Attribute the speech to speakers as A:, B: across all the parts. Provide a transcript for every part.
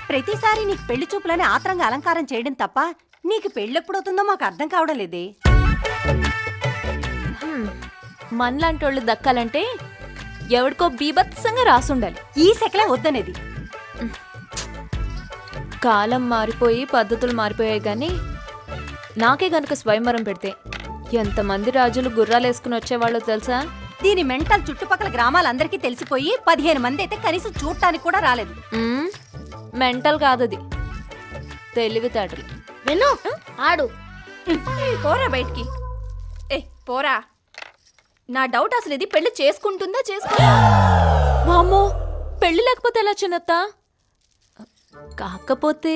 A: ప్రతిసారి నీకు పెళ్లి చూపులని ఆత్రంగా అలంకారం చేయడం తప్ప నీకు పెళ్ళెప్పుడవుతుందో మాకు అర్థం కావడం లేదే.
B: మనలాంటోళ్ళు దక్కాలంటే ఎవడికో బీభత్సంగా రాసుండాలి.
A: ఈ సెకలే వద్దనేది.
B: కాలం మారిపోయి పద్ధతులు మారిపోయాయి కానీ నాకే గనుక స్వయంవరం పెడితే ఎంతమంది రాజులు గుర్రాలేసుకుని వచ్చేవాళ్ళో తెలుసా?
A: దీని మెంటల్ చుట్టుపక్కల గ్రామాలందరికీ తెలిసిపోయి 15 మంది అయితే కనీసం చూడటానికి కూడా రాలేదు.
B: మెంటల్ కాదది, తెలివితేటలు.
C: విను ఆడు.
D: పోరా బయటికి. పోరా. నా డౌట్ అసలు ఇది పెళ్లి చేసుకుంటుందా
B: వామ్మో, పెళ్లి లేకపోతే ఎలా చిన్నత్త? కాకపోతే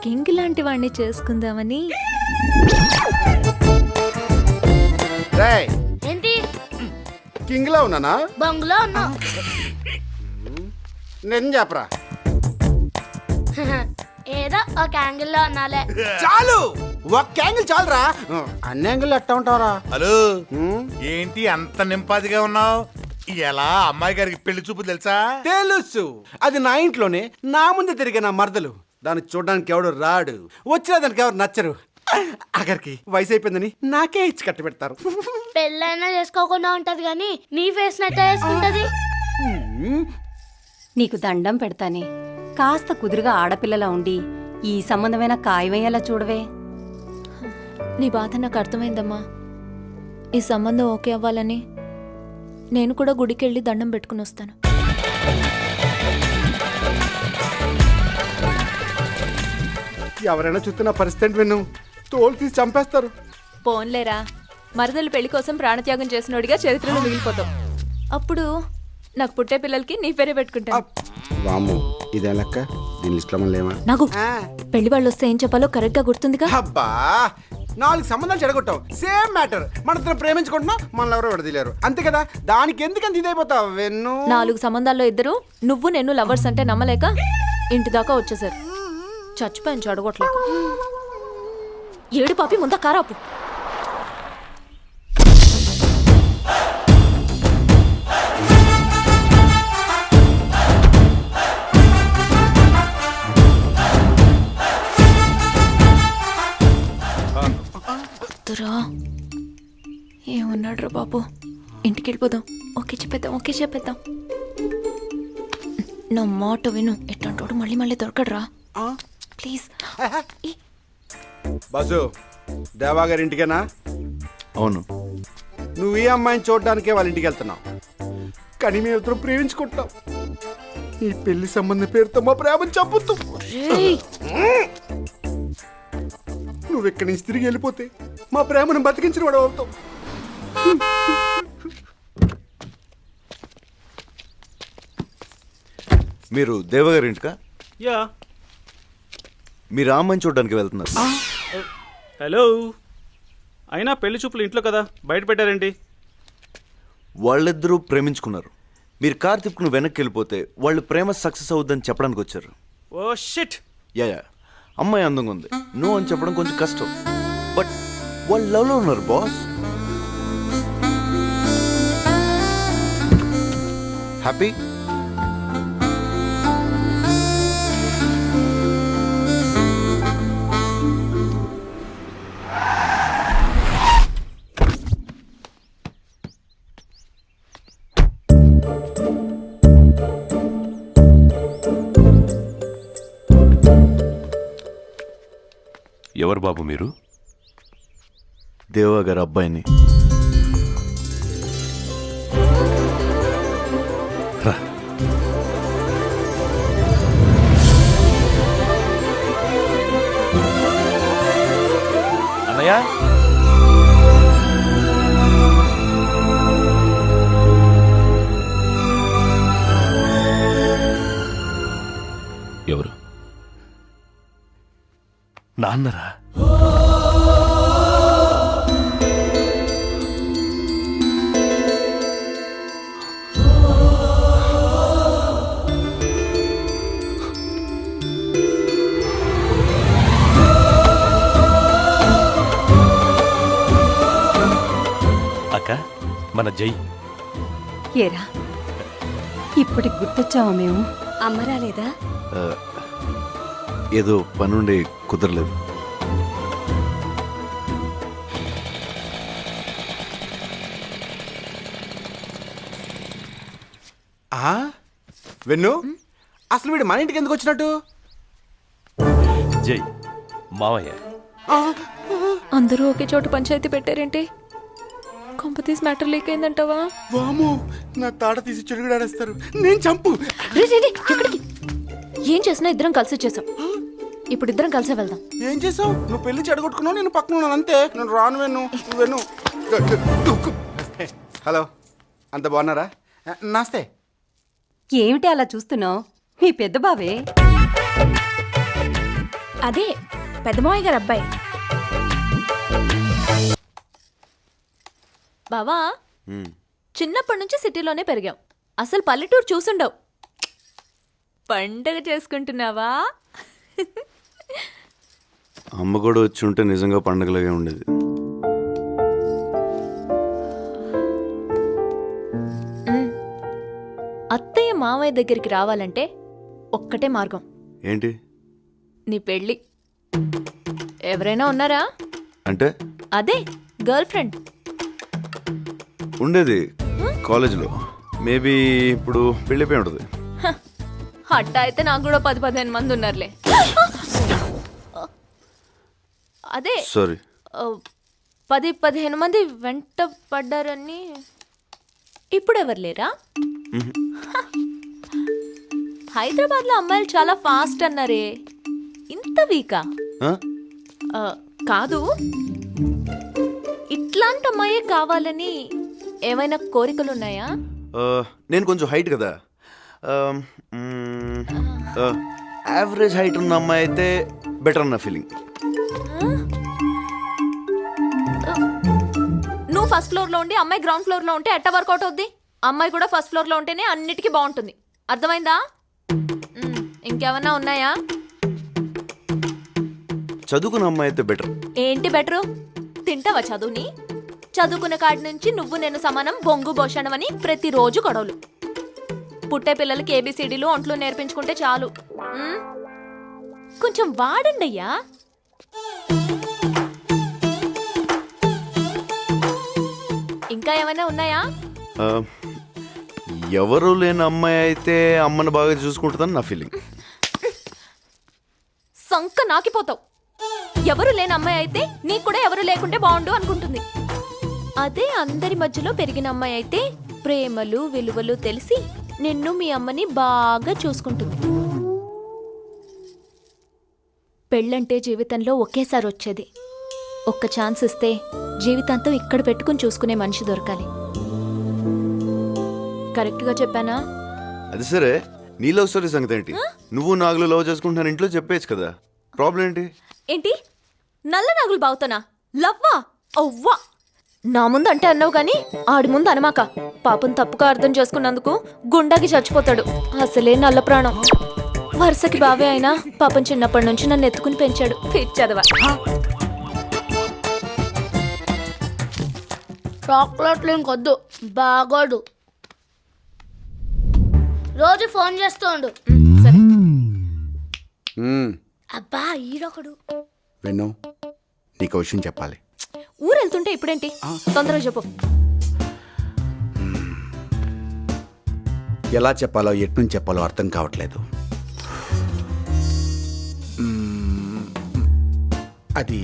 B: కింగ్ లాంటి వాడిని చేసుకుందామని.
C: ఏంటి
E: కింగ్ లా ఉన్నానా?
C: బంగులో ఉన్నా.
E: నేను చెప్పరా,
C: ఏదో ఒక యాంగిల్ లో ఉన్నాలే.
E: చాలు ఒక్క యాంగిల్ చాలురా, అన్ని యాంగిల్ ఎట్టా ఉంటావరా?
F: హలో, ఏంటి అంత నింపాదిగా ఉన్నావు? ఎలా అమ్మాయి గారికి పెళ్లి చూపు తెలుసా?
E: తెలుసు, అది నా ఇంట్లోనే నా ముందు తిరిగే నా మరదలు. దాన్ని చూడడానికి ఎవడు రాడు, వచ్చినా దానికి ఎవరు నచ్చరు. అక్కడికి వయసు అయిపోయిందని నాకే ఇచ్చి కట్టి పెడతారు.
C: పెళ్ళైనా చేసుకోకుండా ఉంటది గాని నీ ఫేస్ నట్టే వేసుకుంటది.
A: నీకు దండం పెడతానే, కాస్త కుదురుగా ఆడపిల్లలా ఉండి ఈ సంబంధమైన ఖాయమయ్యేలా చూడవే.
B: నీ బాధ నాకు అర్థమైందమ్మా. ఈ సంబంధం ఓకే అవ్వాలని నేను కూడా గుడికెళ్ళి దండం పెట్టుకుని వస్తాను.
E: ఎవరైనా చూస్తున్న పరిస్థితి విను, తోలు తీసి చంపేస్తారు.
B: పోన్లేరా, మరదలు పెళ్లి కోసం ప్రాణత్యాగం చేసినోడిగా చరిత్రలో మిగిలిపోతావు. అప్పుడు నాకు పుట్టే పిల్లలకి నీ పేరే పెట్టుకుంటా.
E: వాము, ఇదే లెక్క. దీని లిస్ట్ లో లేవా?
B: నాకు పెళ్లి వాళ్ళు వస్తే ఏం చెప్పాలో కరెక్ట్ గా గుర్తుందిగా.
E: అబ్బా, 4 సంబంధాలు చెడగొట్టావు. సేమ్ మ్యాటర్, మన ఇద్దరం ప్రేమించుకుంటున్నాం, మనల్ని ఎవరో విడదీలేరు, అంతే కదా. దానికి ఎందుకంత ఇదైపోతావు? వెన్ను
B: 4 సంబంధాల్లో ఇద్దరు నువ్వు నేను లవర్స్ అంటే నమ్మలేక ఇంటి దాకా వచ్చేసారు. చచ్చిపోయాను చెడగొట్టలేక. ఏడు పాపి ముందా కారాపు. ఏమన్నాడు రా బాబు, ఇంటికి వెళ్ళిపోదాం. ఓకే చెప్పేద్దాం. నా మాట విను, ఎట్లాంటోడు మళ్ళీ మళ్ళీ దొరకడరా ప్లీజ్.
E: బాసు, దేవా గారి ఇంటికేనా?
F: అవును.
E: నువ్వు ఈ అమ్మాయిని చూడడానికే వాళ్ళ ఇంటికి వెళ్తున్నావు, కానీ మేము ఇద్దరం ప్రేమించుకుంటాం. ఈ పెళ్లి సంబంధం పేరుతో మా ప్రేమను చంపుతూ నువ్వు ఇక్కడి నుంచి తిరిగి వెళ్ళిపోతే మా ప్రేమను బతికించిన వాడు అవుతావు.
G: మీరు దేవగారి ఇంటికా?
H: యా.
G: మీరు అమ్మాయిని చూడడానికి వెళ్తున్నారు.
H: హలో, అయినా పెళ్లి చూపులు ఇంట్లో కదా, బయట పెట్టారేంటి?
G: వాళ్ళిద్దరూ ప్రేమించుకున్నారు. మీరు కార్ తిప్పుకుని వెనక్కి వెళ్ళిపోతే వాళ్ళు ప్రేమ సక్సెస్ అవుద్దని చెప్పడానికి వచ్చారు.
H: Oh shit.
G: యా, అమ్మాయి అందంగా ఉంది, నో అని చెప్పడం కొంచెం కష్టం. బట్ వాళ్ళు లవ్లో ఉన్నారు బాస్. హ్యాపీ?
I: ఎవరు బాబు మీరు?
G: దేవా గారి అబ్బాయిని.
I: రా.
F: అన్నయ్య,
I: ఎవరు? నాన్నరా? అక్క, మన జై.
A: ఏరా, ఇప్పటికి గుర్తొచ్చావా? మేము
D: అమ్మ రాలేదా?
G: ఏదో పనుండి కుదరలేదు.
E: వెన్ను, అసలు వీడు మన ఇంటికి ఎందుకు వచ్చినట్టు?
I: జై మావయ్య.
B: అందరూ ఒకే చోట పంచాయతీ పెట్టారేంటి? కొంపతీస్ మ్యాటర్ లీక్ అయిందంటావా?
E: వాము, నా తాట తీసి చెడుగుడాడేస్తారు. నేను చంపు.
B: రే, రే, రే, ఎక్కడికి? ఏం చేసినా ఇద్దరం కలిసి చేసాం. ఇప్పుడు ఇద్దరం కలిసే వెళ్దాం.
E: ఏం చేసావు? నువ్వు పెళ్లి చెడగొట్టుకున్నావు, నేను పక్కన ఉన్నాను అంతే. నేను రాను వెన్ను. వెన్ను. హలో, అంత బాగున్నారా? నమస్తే.
A: ఏమిటి అలా చూస్తున్నావు? మీ పెద్ద బావే.
D: అదే పెద్దమావయ్య గారు అబ్బాయి.
B: బావా, చిన్నప్పటి నుంచి సిటీలోనే పెరిగావు. అసలు పల్లెటూరు చూసుండవు. పండగ చేసుకుంటున్నావా?
G: అమ్మ కూడా వచ్చి ఉంటే నిజంగా పండగలాగే ఉండేది.
B: అత్తయ్య మామయ్య దగ్గరికి రావాలంటే ఒక్కటే మార్గం.
G: ఏంటి?
B: నీ పెళ్ళి. ఎవరైనా ఉన్నారా?
G: అంటే
B: అదే గర్ల్ ఫ్రెండ్.
G: ఉండేది కాలేజీలో. మేబీ ఇప్పుడు పెళ్ళిపోయి ఉంటుంది.
B: అట్టా అయితే నాకు కూడా 10-15 మంది ఉన్నారులే. అదే
G: సారీ.
B: 10-15 మంది వెంట పడ్డారని. ఇప్పుడు ఎవరు లేరా? హైదరాబాద్లో అమ్మాయిలు చాలా ఫాస్ట్ అన్నారే, ఇంత వీకా? కాదు, ఇట్లాంటి అమ్మాయే కావాలని ఏమైనా కోరికలున్నాయా?
G: నేను కొంచెం హైట్ కదా. యావరేజ్ హైట్ ఉన్న అమ్మాయి అయితే బెటర్ అన్న ఫీలింగ్.
B: నువ్వు ఫస్ట్ ఫ్లోర్లో ఉండి అమ్మాయి గ్రౌండ్ ఫ్లోర్లో ఉంటే ఎట్ట వర్కౌట్ అవుద్ది? అమ్మాయి కూడా ఫస్ట్ ఫ్లోర్లో ఉంటేనే అన్నిటికీ బాగుంటుంది. అర్థమైందా? ఇంకేమన్నా ఉన్నాయా?
G: చదువుకున్న అమ్మాయి అయితే బెటర్.
B: ఏంటి బెటరు? తింటావా చదువుని? చదువుకున్న కాడి నుంచి నువ్వు నేను సమానం, బొంగు భోషణం అని ప్రతిరోజు గొడవలు. పుట్టే పిల్లలకి ఏబిసిడీలు ఒంట్లు నేర్పించుకుంటే చాలు. కొంచెం వాడండి అయ్యా. ఇంకా ఏమైనా ఉన్నాయా?
G: ఎవరు లేని అమ్మాయి అయితే అమ్మని బాగా చూసుకుంటుందని నా ఫీలింగ్.
B: సంక నాకిపోతావు. ఎవరు లేని అమ్మాయి అయితే నీకు కూడా ఎవరు లేకుంటే బాగుండు అనుకుంటుంది. అదే అందరి మధ్యలో పెరిగిన అమ్మాయి అయితే ప్రేమలు విలువలు తెలిసి నిన్ను మీ అమ్మని బాగా చూసుకుంటుంది. పెళ్ళంటే జీవితంలో ఒకేసారి వచ్చేది. ఒక్క ఛాన్స్ ఇస్తే జీవితాంతం ఇక్కడ పెట్టుకుని చూసుకునే మనిషి దొరకాలి. కరెక్ట్గా చెప్పానా?
G: అది సరే, నీ లవ్ స్టోరీ సంగతి ఏంటి? నువ్వు నాగులు లవ్ చేసుకుంటున్నాను ఇంట్లో చెప్పేచ్చు కదా. ప్రాబ్లం ఏంటి?
B: ఏంటి నల్ల నాగులు బావుతానా? లవ్వా? అవ్వా! నా ముందు అంటే అన్నావు కానీ ఆడి ముందు అనమాక. పాపం తప్పుగా అర్థం చేసుకున్నందుకు గుండాకి చచ్చిపోతాడు. అసలే నల్ల ప్రాణం. వరుసకి బావే అయినా పాపం చిన్నప్పటి నుంచి నన్ను ఎత్తుకుని పెంచాడు. పిచ్చదవా.
C: చాక్లెట్లు ఇంకొద్దు, బాగోడు. రోజు ఫోన్ చేస్తుండు.
B: సరే.
C: అబ్బా ఈడొకడు.
E: వెన్ను, నీకు విషయం చెప్పాలి.
B: ఊరెళ్తుంటే ఇప్పుడేంటి? తొందరగా చెప్పు.
E: ఎలా చెప్పాలో ఎట్నుంచి చెప్పాలో అర్థం కావట్లేదు. అది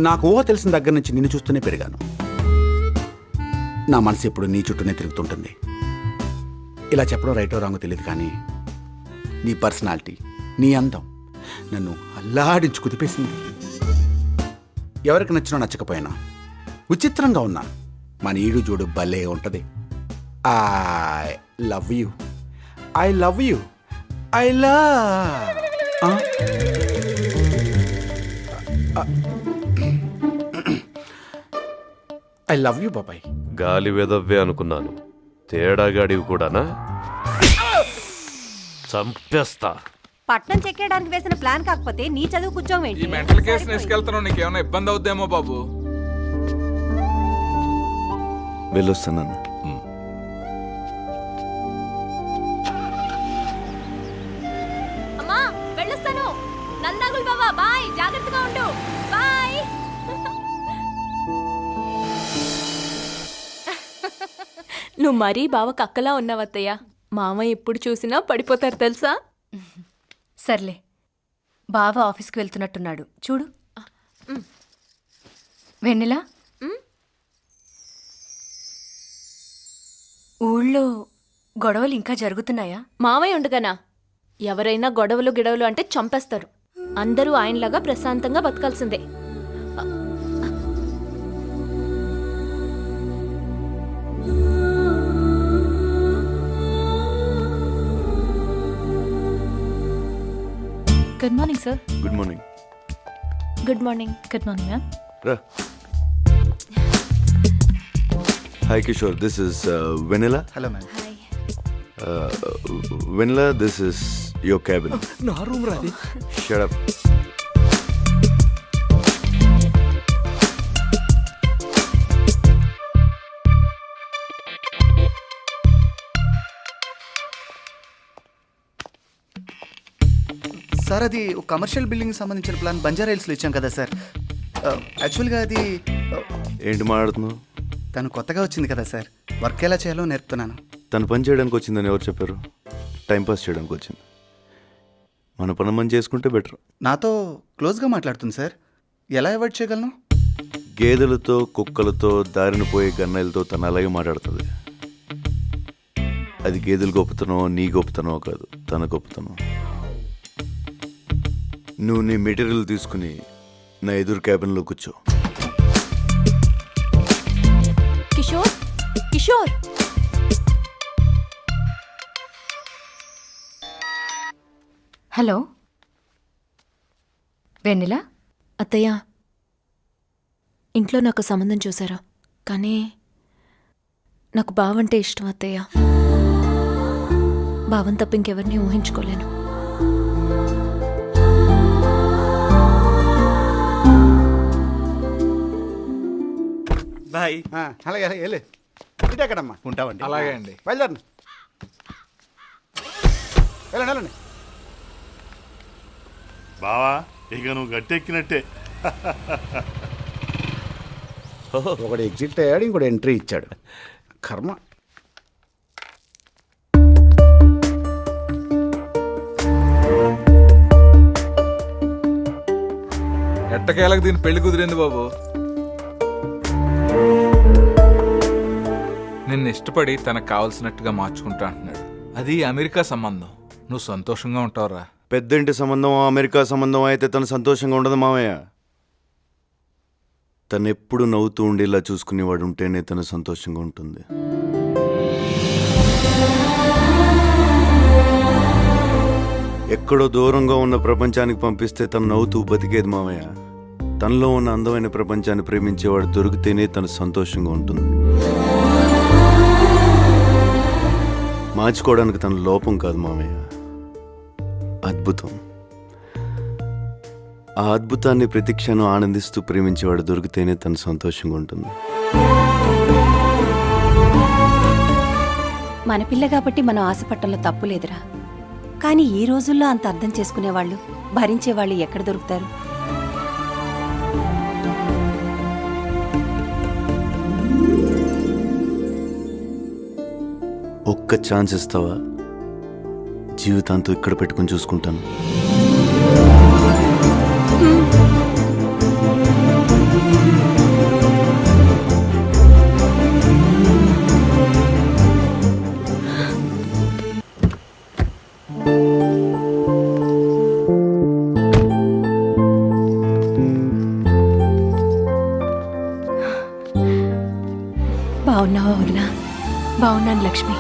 E: నాకు ఊహ తెలిసిన దగ్గర నుంచి నిన్ను చూస్తూనే పెరిగాను. నా మనసు ఎప్పుడు నీ చుట్టూనే తిరుగుతుంటుంది. ఇలా చెప్పడం రైటో రాంగో తెలియదు కానీ నీ పర్సనాలిటీ, నీ అందం నన్ను అల్లాడించి కుదిపేసింది. ఎవరికి నచ్చినా నచ్చకపోయినా, విచిత్రంగా ఉన్నా మన ఈడు జోడు భలే ఉంటుంది. I love you, I love you, I love. I love you బాబాయ్.
I: గాలి వెదవ్వే అనుకున్నాను, తేడాగాడివి కూడానా? చంపేస్తా.
A: పట్నం చెక్కేయడానికి వేసిన ప్లాన్ కాకపోతే నీ చదువు కూర్చోం
J: ఈ మెంటల్ కేసు తీసుకెళ్తున్నావు, నీకేమైనా ఇబ్బంది అవుద్దేమో బాబు.
G: వెళ్ళొస్తాను.
B: అమ్మా వెళ్ళొస్తాను. అంకుల్ బావా బాయ్, జాగ్రత్తగా ఉండు. బాయ్. నువ్వు మరీ బావ కక్కలా ఉన్నావు అత్తయ్య. మామ ఎప్పుడు చూసినా పడిపోతారు తెలుసా.
D: సర్లే, బావ ఆఫీస్కి వెళ్తున్నట్టున్నాడు చూడు. వెన్నెలా, ఊళ్ళో గొడవలు ఇంకా జరుగుతున్నాయా?
B: మామయ్య ఉండగానా? ఎవరైనా గొడవలు గిడవలు అంటే చంపేస్తారు. అందరూ ఆయనలాగా ప్రశాంతంగా బతకాల్సిందే.
D: Good morning sir.
G: Good morning.
B: Good morning.
D: Good morning ma'am.
G: రా. Hi Kishore, this is Vanilla.
K: Hello ma'am.
G: Vanilla, this is your cabin.
K: నా రూమ్ రాది.
G: Shut up.
K: సార్ అది ఒక కమర్షియల్ బిల్డింగ్ సంబంధించిన ప్లాన్ బంజారా హిల్స్లో ఇచ్చాం కదా సార్. యాక్చువల్గా అది
G: ఏంటి మాట్లాడుతున్నావు?
K: తను కొత్తగా వచ్చింది కదా సార్, వర్క్ ఎలా చేయాలో నేర్పుతున్నాను.
G: తను పని చేయడానికి వచ్చిందని ఎవరు చెప్పారు? టైంపాస్ చేయడానికి వచ్చింది. మన పని మనం చేసుకుంటే బెటర్.
K: నాతో క్లోజ్గా మాట్లాడుతుంది సార్, ఎలా అవాయిడ్ చేయగలను?
G: గేదెలతో, కుక్కలతో, దారిన పోయే గన్నెలతో తను అలాగే మాట్లాడుతుంది. అది గేదెలు గొప్పతనో నీ గొప్పతనో కాదు, తన గొప్పతనం. నువ్వు నీ మెటీరియల్ తీసుకుని నా ఎదురు క్యాబిన్లో కూర్చో.
B: కిషోర్, కిషోర్.
D: హలో వెన్నెలా.
B: అత్తయ్య, ఇంట్లో నాకు సంబంధం చూసారా? కానీ నాకు బావంటే ఇష్టం అత్తయ్య. బావం తప్ప ఇంకెవరిని ఊహించుకోలేను.
J: బాయ్.
E: అలాగే అలాగే వెళ్ళి ఇటు ఎక్కడమ్మా ఉంటామండి.
J: అలాగే అండి.
E: బయలుదేరండి. వెళ్ళండి వెళ్ళండి.
I: బావా ఇక నువ్వు గట్టెక్కినట్టే.
E: ఒకడు ఎగ్జిట్ అయ్యాడు, ఇంకోటి ఎంట్రీ ఇచ్చాడు. కర్మ.
J: ఎట్టకేలకు దీని పెళ్లి కుదిరింది బాబు. నిన్ను ఇష్టపడి తనకు కావలసినట్టుగా మార్చుకుంటా అంటున్నాడు. అది అమెరికా సంబంధం. నువ్వు సంతోషంగా ఉంటావురా.
G: పెద్దంటి సంబంధం అమెరికా సంబంధం అయితే తను సంతోషంగా ఉండదు మామయ్య. తను ఎప్పుడు నవ్వుతూ ఉండేలా చూసుకునేవాడు ఉంటేనే తను సంతోషంగా ఉంటుంది. ఎక్కడో దూరంగా ఉన్న ప్రపంచానికి పంపిస్తే తను నవ్వుతూ బతికేది మామయ్య. తనలో ఉన్న అందమైన ప్రపంచాన్ని ప్రేమించేవాడు దొరికితేనే తను సంతోషంగా ఉంటుంది. మార్చుకోవడానికి తన లోపం కాదు మామయ్య, అద్భుతం. ఆ అద్భుతాన్ని ప్రతి క్షణం ఆనందిస్తూ ప్రేమించేవాడు దొరికితేనే తను సంతోషంగా ఉంటుంది.
A: మన పిల్ల కాబట్టి మనం ఆశపట్టంలో తప్పు లేదురా. కానీ ఈ రోజుల్లో అంత అర్థం చేసుకునేవాళ్ళు, భరించేవాళ్ళు ఎక్కడ దొరుకుతారు?
G: ఒక్క ఛాన్స్ ఇస్తావా? జీవితాంతో ఇక్కడ పెట్టుకుని చూసుకుంటాను.
A: బాగున్నావా వదినా?
D: బాగున్నాను లక్ష్మి.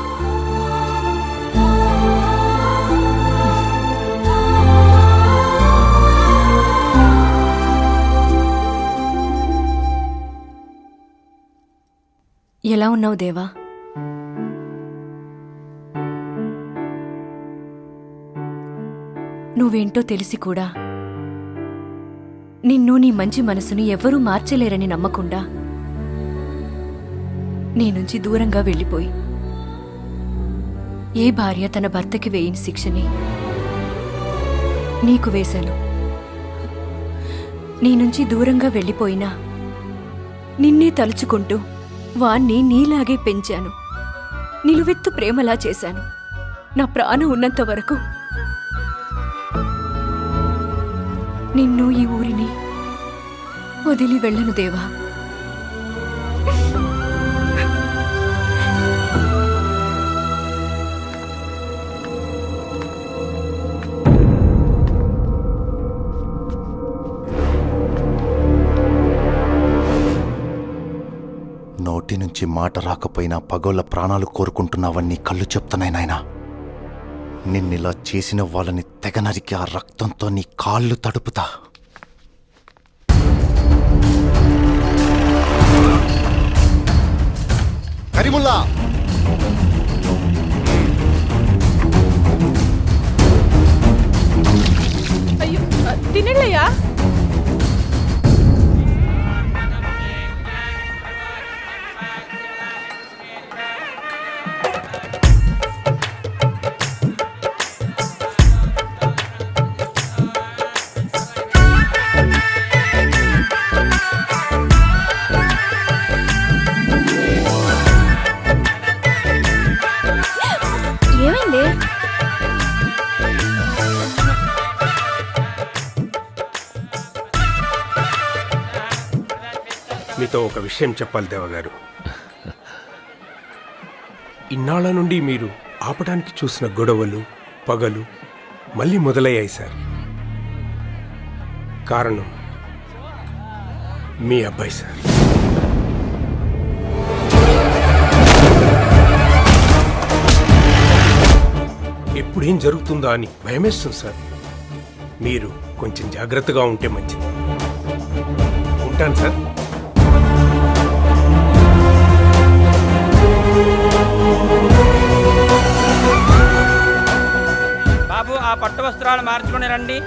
D: ఎలా ఉన్నావు దేవా? నువ్వేంటో తెలిసి కూడా నిన్ను, నీ మంచి మనసును ఎవ్వరూ మార్చలేరని నమ్మకుండా నీ నుంచి దూరంగా వెళ్ళిపోయి ఏ భార్య తన భర్తకి వేయని శిక్షని నీకు వేశాను. నీ నుంచి దూరంగా వెళ్ళిపోయినా నిన్నే తలుచుకుంటూ వాణ్ణి నీలాగే పెంచాను. నిలువెత్తు ప్రేమలా చేశాను. నా ప్రాణం ఉన్నంత వరకు నిన్ను, ఈ ఊరిని వదిలి వెళ్ళను దేవా.
K: నోటి నుంచి మాట రాకపోయినా పగోళ్ళ ప్రాణాలు కోరుకుంటున్నావని కళ్ళు చెప్తున్నాయి నాయనా. నిన్నిలా చేసిన వాళ్ళని తెగ నరికి ఆ రక్తంతో నీ కాళ్ళు తడుపుతా. కరీముల్లా,
B: అయ్యో తినయ్యా. ఏమైంది?
L: మీతో ఒక విషయం చెప్పాలి దేవగారు. ఇన్నాళ్ల నుండి మీరు ఆపడానికి చూసిన గొడవలు, పగలు మళ్ళీ మొదలయ్యాయి సార్. కారణం మీ అబ్బాయి సార్. ఎప్పుడేం జరుగుతుందా అని భయమేస్తుంది సార్. మీరు కొంచెం జాగ్రత్తగా ఉంటే మంచిది. ఉంటాను సార్.
H: బాబు ఆ పట్టు వస్త్రాలు మార్చుకుని రండి.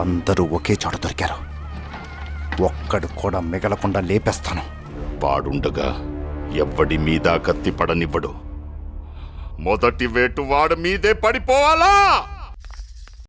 K: అందరూ ఒకే చోట దొరికారు. ఒక్కడు కూడా మిగలకుండా లేపేస్తాను.
I: వాడుండగా ఎవ్వడి మీద కత్తి పడనివ్వడు. మొదటి వేటు వాడి మీదే పడిపోవాలా?